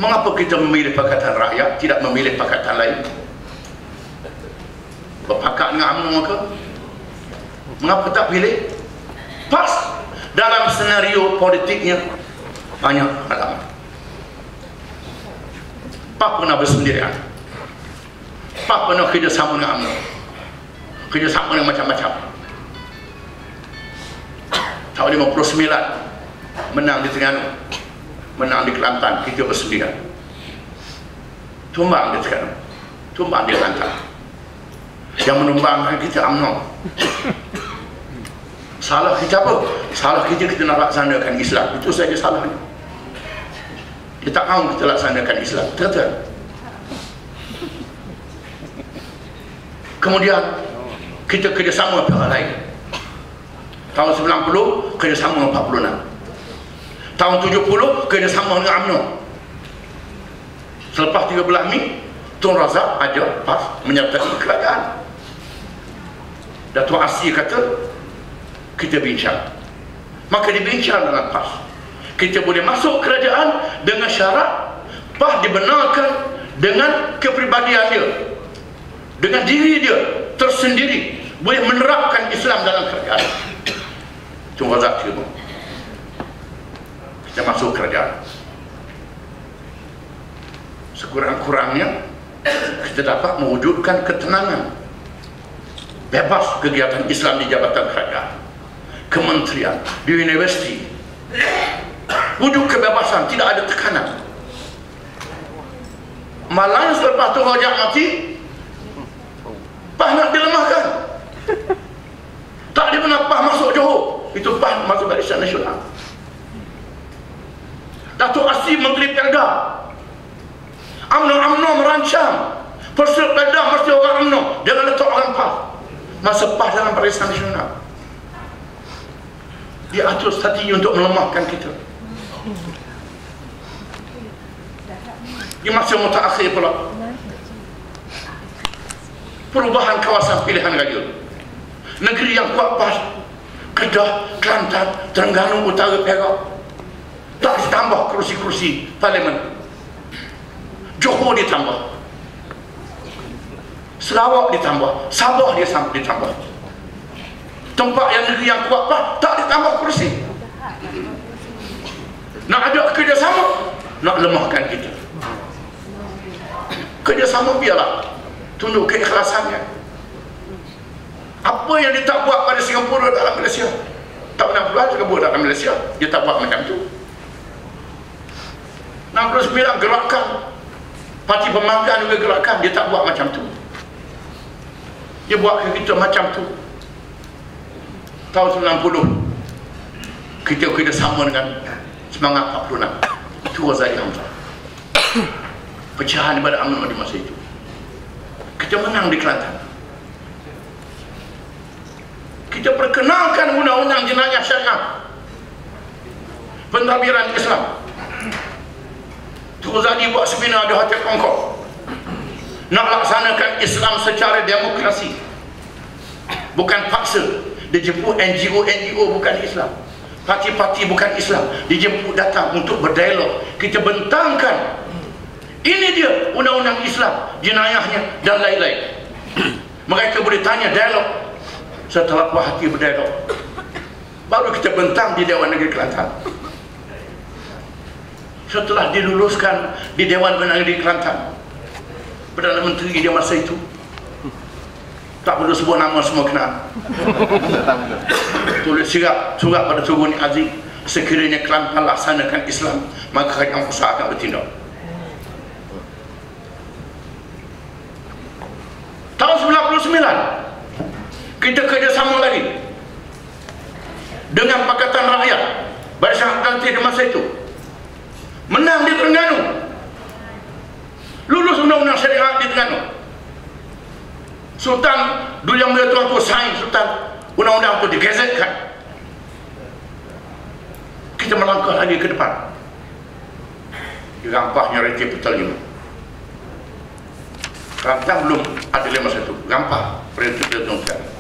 Mengapa kita memilih Pakatan Rakyat, tidak memilih pakatan lain? Berpakat dengan UMNO ke? Mengapa tak pilih PAS? Dalam senario politiknya banyak halaman. PAS pernah bersendirian, PAS pernah kerjasama dengan UMNO, kerjasama dengan macam-macam. Tahun 59 menang di Terengganu, menang di Kelantan, kita bersendirian. Tumbang di Terengganu, tumbang di Kelantan. Yang menumbangkan kita UMNO. Salah kita apa? Salah kita nak laksanakan Islam. Itu saja salahnya. Dia tak mahu kita laksanakan Islam. Betul. Kemudian kita kerjasama dengan pihak lain. Tahun 90 kerjasama dengan 46. Tahun 70 kerjasama dengan UMNO. Selepas 13 Mei, Tun Razak ada PAS menyertai kerajaan. Datuk Asri kata kita bincang, maka dibincang dengan PAS. Kita boleh masuk kerajaan dengan syarat PAS dibenarkan dengan kepribadian dia, dengan diri dia tersendiri, boleh menerapkan Islam dalam kerajaan. Tun Razak terima, kita masuk kerajaan. Sekurang-kurangnya kita dapat mewujudkan ketenangan, bebas kegiatan Islam di jabatan kerajaan, kementerian, di universiti. Wujud kebebasan, tidak ada tekanan. Malah selepas Tun Razak mati, PAS nak dilemahkan. Tak dibenar PAS masuk Johor, itu PAS masuk Barisan Nasional. Datuk Asri Menteri Pelda, UMNO merancang Persel Pelda mesti orang UMNO, jangan letak orang PAS. Masa PAS dalam Barisan Nasional, dia atur strategi untuk melemahkan kita. Di masa mutakhir pula, perubahan kawasan pilihan raya. Negeri yang kuat PAS, Kedah, Kelantan, Terengganu Utara, Perak, tak ditambah kerusi-kerusi parlimen. Johor ditambah, Sarawak ditambah, Sabah ditambah. Tempat yang negeri yang kuat PAS tak ditambah kerusi. Nak ada kerjasama, nak lemahkan kita. Kerjasama biarlah, tunduk keikhlasannya. Apa yang dia tak buat pada Singapura dalam Malaysia, tak pernah buat Singapura dalam Malaysia, dia tak buat macam tu. 69 gerakan, parti pembangkang juga gerakan, dia tak buat macam tu. Dia buat ke kita macam tu. Tahun 90 kita kerjasama dengan semangat 46. Itu Razali Hamzah. Pecahan daripada UMNO di masa itu. Kita menang di Kelantan. Kita perkenalkan undang-undang jenayah syariah, pentadbiran Islam. Tun Razali buat seminar di Hotel Concord, nak laksanakan Islam secara demokrasi, bukan paksa. Dijemput NGO bukan Islam, parti-parti bukan Islam, dijemput datang untuk berdialog. Kita bentangkan ini dia undang-undang Islam, jenayahnya dan lain-lain. Mereka boleh tanya, dialog. Setelah puas hati berdialog, baru kita bentang di Dewan Negeri Kelantan. Setelah diluluskan di Dewan Negeri Kelantan, Perdana Menteri dia masa itu, tak perlu sebut nama, semua kenal, tulis surat pada Tun Aziz, sekiranya Kelantan laksanakan Islam, maka kerajaan pusat akan bertindak. Tahun 99 kita kerjasama lagi dengan Pakatan Rakyat, Barisan Atlantik di masa itu, menang di Terengganu, lulus undang-undang syariat di Terengganu. Sultan Duli Yang Mulia Tuanku sign Sultan, undang-undang itu digazetkan. Kita melangkah lagi ke depan, dirampahnya Reti Petal 5. Kelantan belum ada di masa itu, rampah Reti Petal 5.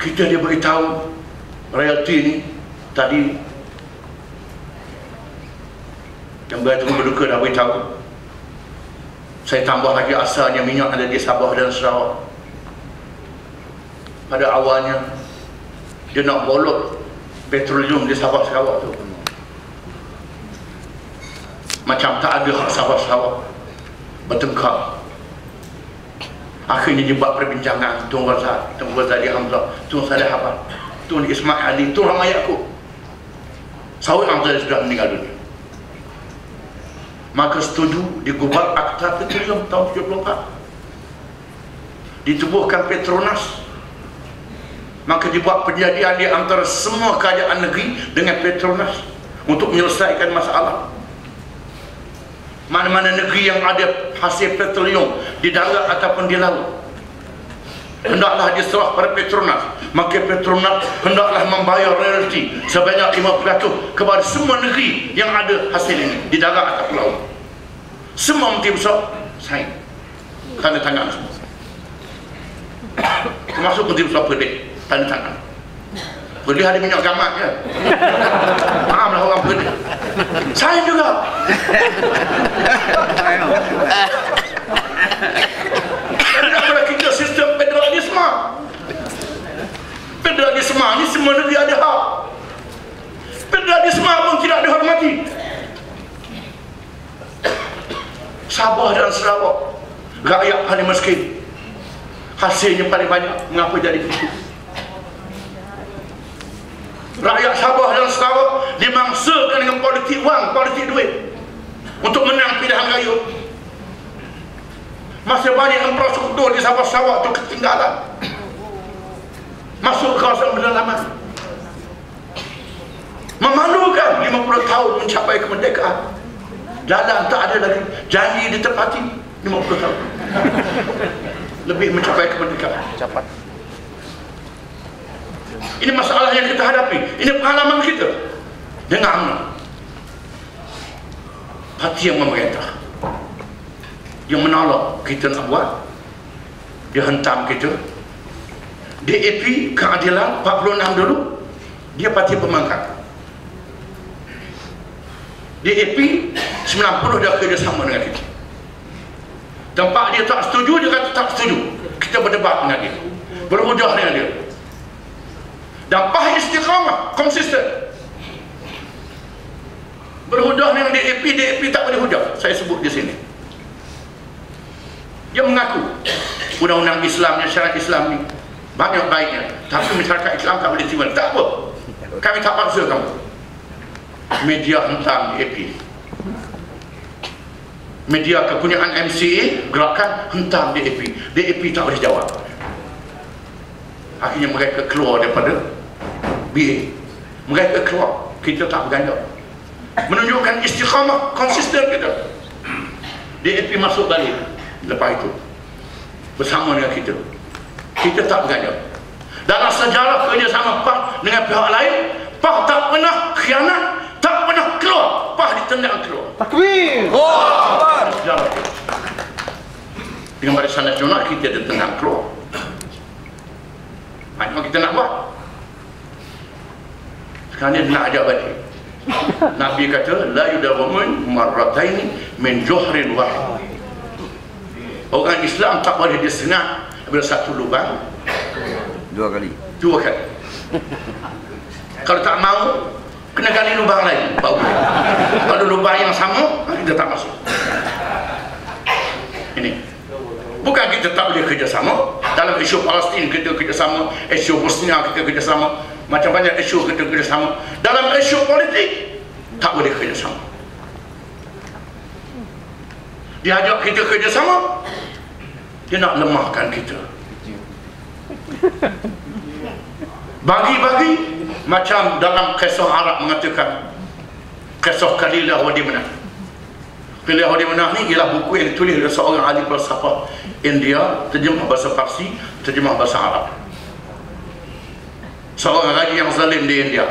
Kita dia beritahu royalty ni tadi Yang bertemu berduka dah beritahu. Saya tambah lagi asalnya minyak ada di Sabah dan Sarawak. Pada awalnya dia nak bolot petroleum di Sabah Sarawak tu. Macam tak ada hak Sabah Sarawak. Bertengkar. Akhirnya dia buat perbincangan Tun Ghazali Hamzah, Tun Saleh Abad, Tun Ismail Ali, Tun Rahmat Yaakob. Saud Hamzah sudah meninggal dunia. Maka setuju digubal Akta Petroleum tahun 74. Ditubuhkan Petronas. Maka dibuat perjanjian di antara semua kerajaan negeri dengan Petronas untuk menyelesaikan masalah. Mana-mana negeri yang ada hasil petroleum di darat ataupun di laut, hendaklah diserah pada Petronas. Maka Petronas hendaklah membayar royalti sebanyak 50% kepada semua negeri yang ada hasil ini di darat atau laut. Semua menteri besar sign, tanda tangan semua, termasuk menteri besar Perlis, tanda tangan. Perlis ada minyak gamat je, maaflah orang Perlis, sign juga. Daripada kita sistem federalisme. Federalisme ni semua negeri ada hak. Federalisme pun tidak dihormati. Sabah dan Sarawak, rakyat paling miskin, hasilnya paling banyak. Mengapa jadi begitu? Rakyat Sabah dan Sarawak dimangsakan dengan politik wang, politik duit untuk menang pilihan raya. Masih banyak infrastruktur di Sabah Sarawak itu ketinggalan. Masuk kawasan pedalaman. Memalukan 50 tahun mencapai kemerdekaan. Jalan tak ada lagi, janji ditepati 50 tahun. Lebih mencapai kemerdekaan. Cepat. Ini masalah yang kita hadapi. Ini pengalaman kita. Dengar parti yang memerintah, yang menolak kita nak buat, dia hentam kita. DAP keadilan 46 dulu, dia parti pembangkang. DAP 90 dah kerjasama dengan kita. Tempat dia tak setuju, dia kata tak setuju. Kita berdebat dengan dia, berhujah dengan dia. Dan PAH istiqamah, konsisten. Berhujah dengan DAP, DAP tak boleh hujah. Saya sebut di sini. Dia mengaku undang-undang Islam, syariat Islam ni banyak baiknya, tapi masyarakat Islam tak boleh terima. Tak apa, kami tak paksa kamu. Media hentam DAP. Media kepunyaan MCA, gerakan hentam DAP. DAP tak boleh jawab. Akhirnya mereka keluar daripada BA. Mereka keluar, kita tak berganjak. Menunjukkan istiqamah, konsisten kita. DAP masuk balik lepas itu bersama dengan kita. Kita tak berganjak. Dalam sejarah kerjasama PAH dengan pihak lain, PAH tak pernah khianat, tak pernah keluar. PAH ditendang keluar. Takbir! Oh, sejarah. Dengan Barisan Nasional kita ditendang keluar. Macam kita nak buat. Sekarang dia nak ajak balik. Nabi kata la yudawamun marrataini min juhrin wahid. Orang Islam tak boleh disengat bila satu lubang dua kali. Kalau tak mau, kena gali lubang lain baru. Kalau lubang yang sama, kita tak masuk. Ini bukan kita tak boleh kerjasama. Dalam isu Palestin kita kerjasama, isu Bosnia kita kerjasama, macam banyak isu kita kerjasama. Dalam isu politik tak boleh kerjasama. Dia ajak kita kerjasama, dia nak lemahkan kita. Bagi-bagi macam dalam kisah Arab mengatakan, kisah Qalilah wa Dimnah. Qalilah wa Dimnah ni ialah buku yang ditulis oleh seorang ahli falsafah India, terjemah bahasa Parsi, terjemah bahasa Arab. Seorang raja yang zalim di India,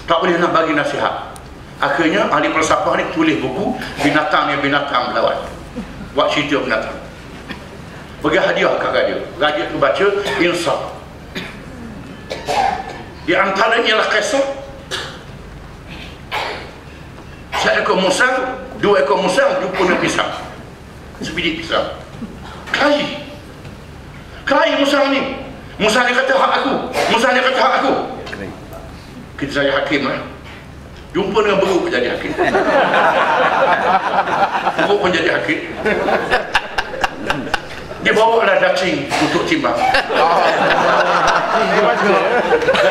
tak boleh nak bagi nasihat. Akhirnya ahli falsafah ni tulis buku Binatang yang Binatang Melawan, buat cerita binatang. Bagi hadiah kat raja. Raja tu baca insaf. Di antaranya ialah kisah seekor musang, 2 ekor musang jumpa dengan pisang, sebiji pisang. Kelahi musang ni. Musang ni kata hak aku, musang ni kata hak aku. Kita saya hakim lah. Jumpa dengan beruk pun jadi hakim. Beruk pun jadi hakim. Dia bawa lah dacing untuk timbang.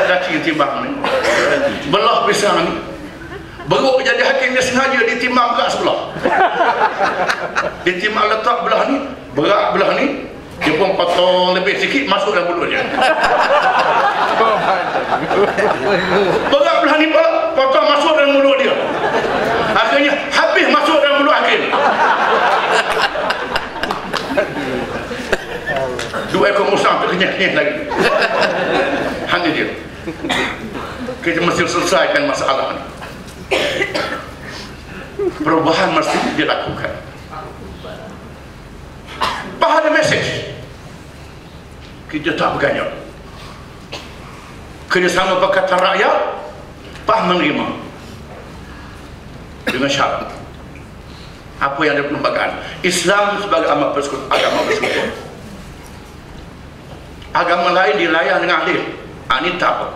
Dacing timbang ni, belah pisang ni. Beruk jadi hakim, dia sengaja ditimbang berat sebelah. Ditimbang letak belah ni, berat belah ni, dia pun potong lebih sikit masuk dalam mulut dia. Berat belah ni potong masuk dalam mulut dia. Akhirnya habis masuk dalam mulut hakim. 2 ekor musang terkenyah-kenyah lagi. Hanya dia. Kita mesti selesaikan masalah ni. Perubahan mesti dilakukan. Faham mesej. Kita tak berganyak. Kerjasama Pakatan Rakyat faham menerima dengan syarat apa yang ada perlembagaan Islam sebagai agama persekutuan. Agama lain dilayan dengan adil. Ini tak apa.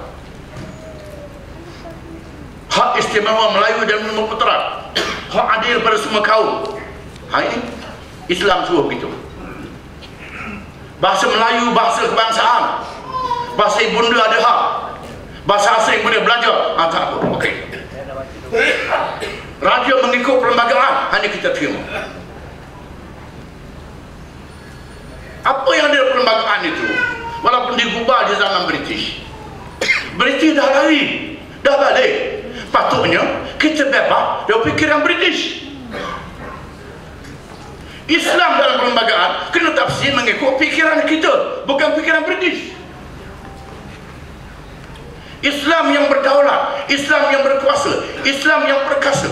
Hak istimewa Melayu dan Bumi Putra, hak adil pada semua kaum. Ini Islam suruh begitu. Bahasa Melayu, bahasa kebangsaan, bahasa ibunda ada hak, bahasa asing boleh belajar. Tak apa, okey. Raja mengikut perlembagaan, hanya kita terima. Apa yang ada dalam perlembagaan itu, walaupun digubal di zaman British, British dah lari, dah balik. Patutnya kita bebas dari fikiran British. Islam dalam perlembagaan kena tafsir mengikut fikiran kita, bukan fikiran British. Islam yang berdaulat, Islam yang berkuasa, Islam yang perkasa.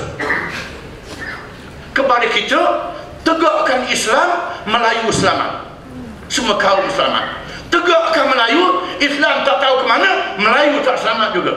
Kepada kita, tegakkan Islam, Melayu selamat, semua kaum selamat. Tegakkan Melayu, Islam tak tahu ke mana, Melayu tak selamat juga.